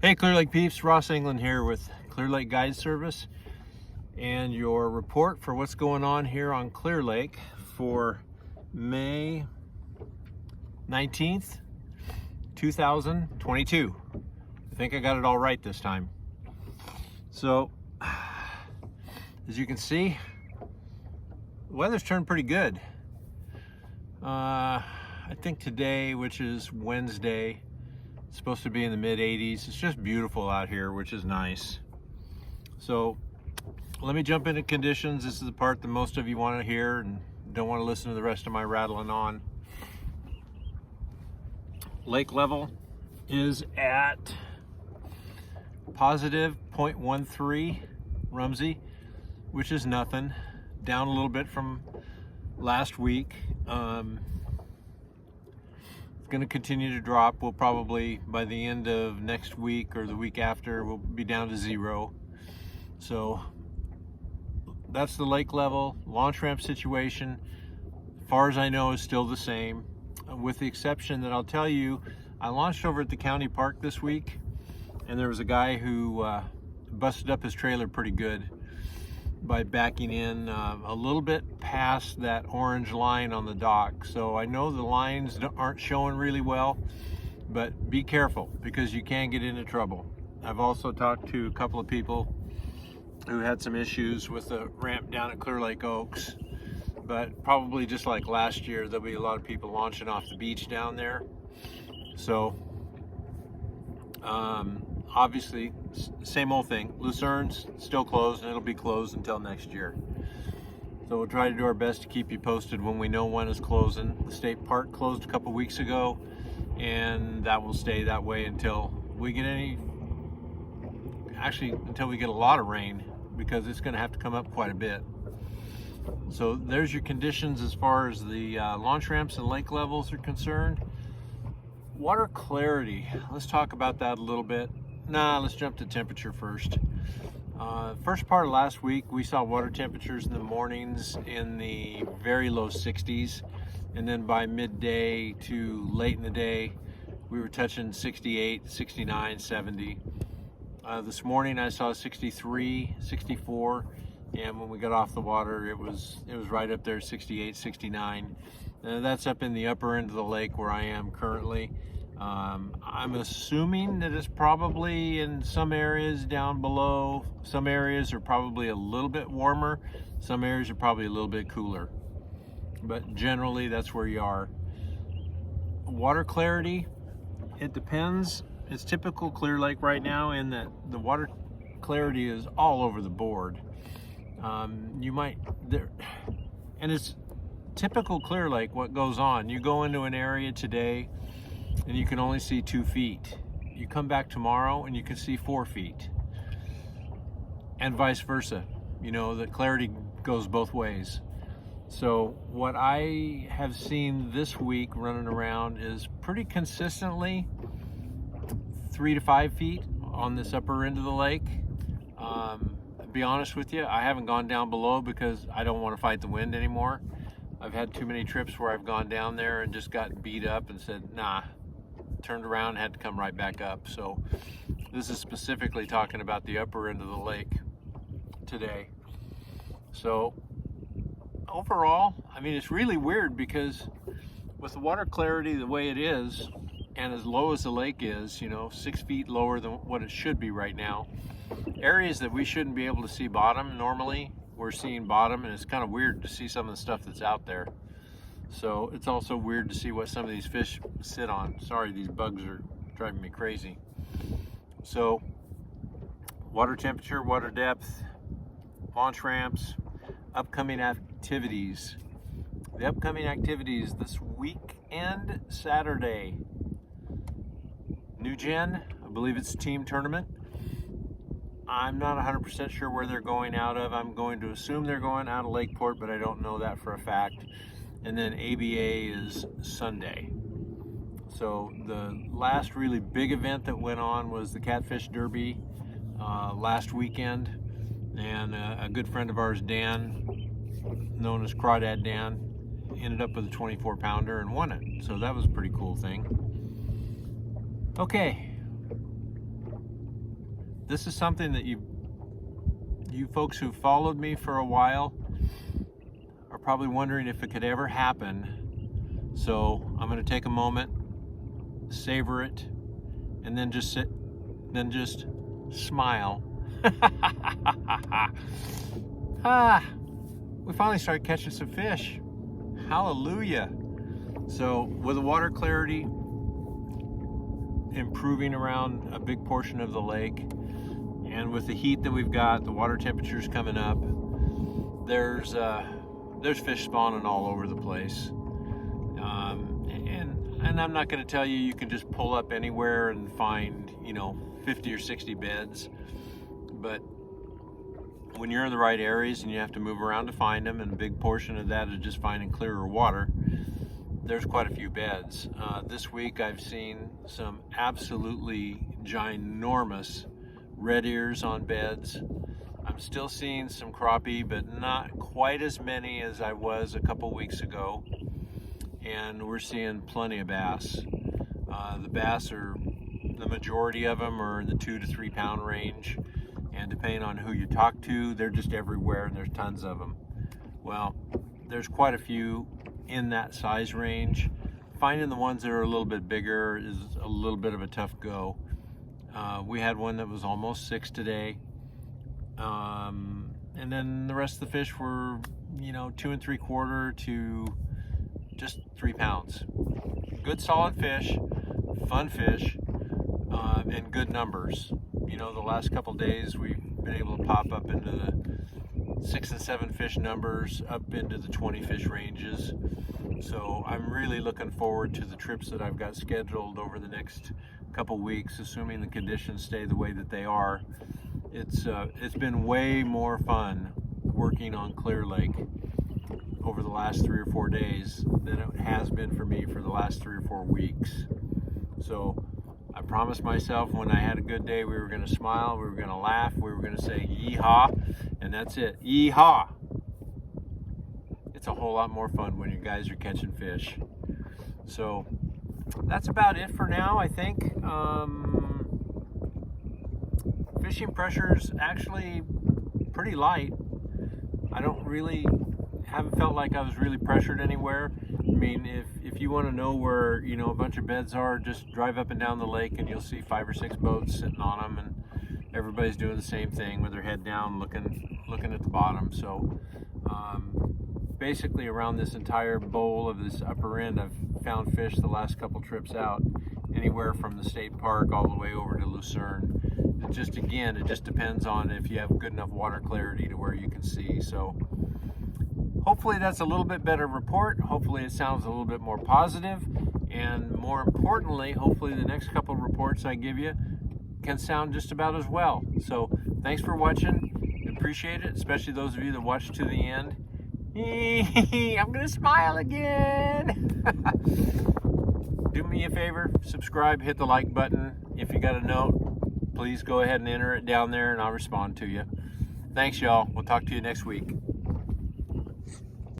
Hey Clear Lake peeps, Ross England here with Clear Lake Guide Service and your report for what's going on here on Clear Lake for May 19th, 2022. I think I got it all right this time. So, as you can see, the weather's turned pretty good. I think today, which is Wednesday, it's supposed to be in the mid 80s. It's just beautiful out here, which is nice. So let me jump into conditions. This is the part that most of you want to hear and don't want to listen to the rest of my rattling on. Lake level is at positive 0.13 Rumsey, which is nothing. Down a little bit from last week. Going to continue to drop. We'll probably, by the end of next week or the week after, we'll be down to 0. So that's the lake level. Launch ramp situation, as far as I know, is still the same, with the exception that I'll tell you, I launched over at the county park this week, and there was a guy who busted up his trailer pretty good by backing in a little bit past that orange line on the dock. So I know the lines aren't showing really well, but be careful because you can get into trouble. I've also talked to a couple of people who had some issues with the ramp down at Clear Lake Oaks, but probably just like last year, there'll be a lot of people launching off the beach down there. So obviously, same old thing. Lucerne's still closed, and it'll be closed until next year. So we'll try to do our best to keep you posted when we know when it's closing. The state park closed a couple weeks ago, and that will stay that way until we get until we get a lot of rain, because it's going to have to come up quite a bit. So there's your conditions as far as the launch ramps and lake levels are concerned. Water clarity, let's talk about that a little bit. Let's jump to temperature first. First part of last week, we saw water temperatures in the mornings in the very low 60s. And then by midday to late in the day, we were touching 68, 69, 70. This morning I saw 63, 64. And when we got off the water, it was right up there, 68, 69. That's up in the upper end of the lake where I am currently. I'm assuming that it's probably in some areas down below. Some areas are probably a little bit warmer. Some areas are probably a little bit cooler. But generally, that's where you are. Water clarity, it depends. It's typical Clear Lake right now in that the water clarity is all over the board. And it's typical Clear Lake what goes on. You go into an area today and you can only see 2 feet. You come back tomorrow and you can see 4 feet. And vice versa. You know, the clarity goes both ways. So what I have seen this week running around is pretty consistently 3 to 5 feet on this upper end of the lake. To be honest with you, I haven't gone down below because I don't want to fight the wind anymore. I've had too many trips where I've gone down there and just got beat up and said, nah, turned around and had to come right back up. So this is specifically talking about the upper end of the lake today. So overall, I mean, it's really weird because with the water clarity the way it is, and as low as the lake is, 6 feet lower than what it should be right now, areas that we shouldn't be able to see bottom normally, we're seeing bottom, and it's kind of weird to see some of the stuff that's out there. So it's also weird to see what some of these fish sit on. Sorry, these bugs are driving me crazy. So water temperature, water depth, launch ramps, upcoming activities. The upcoming activities this weekend, Saturday, New Gen, I believe it's a team tournament. I'm not 100% sure where they're going out of. I'm going to assume they're going out of Lakeport, but I don't know that for a fact. And then ABA is Sunday. So the last really big event that went on was the Catfish Derby last weekend. And a good friend of ours, Dan, known as Crawdad Dan, ended up with a 24-pounder and won it. So that was a pretty cool thing. Okay, this is something that you folks who followed me for a while are probably wondering if it could ever happen. So I'm going to take a moment, savor it, and then just sit, then just smile. We finally started catching some fish. Hallelujah. So with the water clarity improving around a big portion of the lake, and with the heat that we've got, the water temperatures coming up, there's fish spawning all over the place. And I'm not going to tell you can just pull up anywhere and find 50 or 60 beds, but when you're in the right areas and you have to move around to find them, and a big portion of that is just finding clearer water, there's quite a few beds. This week I've seen some absolutely ginormous red ears on beds. I'm still seeing some crappie, but not quite as many as I was a couple weeks ago. And we're seeing plenty of bass. The bass the majority of them are in the 2 to 3 pound range. And depending on who you talk to, they're just everywhere, and there's tons of them. Well, there's quite a few in that size range. Finding the ones that are a little bit bigger is a little bit of a tough go. We had one that was almost 6 today. And then the rest of the fish were, 2 3/4 to just 3 pounds. Good solid fish, fun fish, and good numbers. The last couple days we've been able to pop up into the 6 and 7 fish numbers, up into the 20 fish ranges. So I'm really looking forward to the trips that I've got scheduled over the next couple weeks, assuming the conditions stay the way that they are. It's been way more fun working on Clear Lake over the last 3 or 4 days than it has been for me for the last 3 or 4 weeks. So I promised myself when I had a good day we were going to smile, we were going to laugh, we were going to say yeehaw, and that's it. Yeehaw! It's a whole lot more fun when you guys are catching fish. So that's about it for now, I think. Fishing pressure's actually pretty light. I haven't felt like I was really pressured anywhere. I mean, if you want to know where a bunch of beds are, just drive up and down the lake and you'll see 5 or 6 boats sitting on them, and everybody's doing the same thing with their head down, looking at the bottom. So basically around this entire bowl of this upper end, I've found fish the last couple trips out, anywhere from the state park all the way over to Lucerne. It just depends on if you have good enough water clarity to where you can see. So hopefully that's a little bit better report. Hopefully it sounds a little bit more positive, and more importantly, hopefully the next couple of reports I give you can sound just about as well. So thanks for watching. Appreciate it, especially those of you that watched to the end. I'm gonna smile again. Do me a favor, subscribe, hit the like button. If you got a note, please go ahead and enter it down there and I'll respond to you. Thanks, y'all. We'll talk to you next week.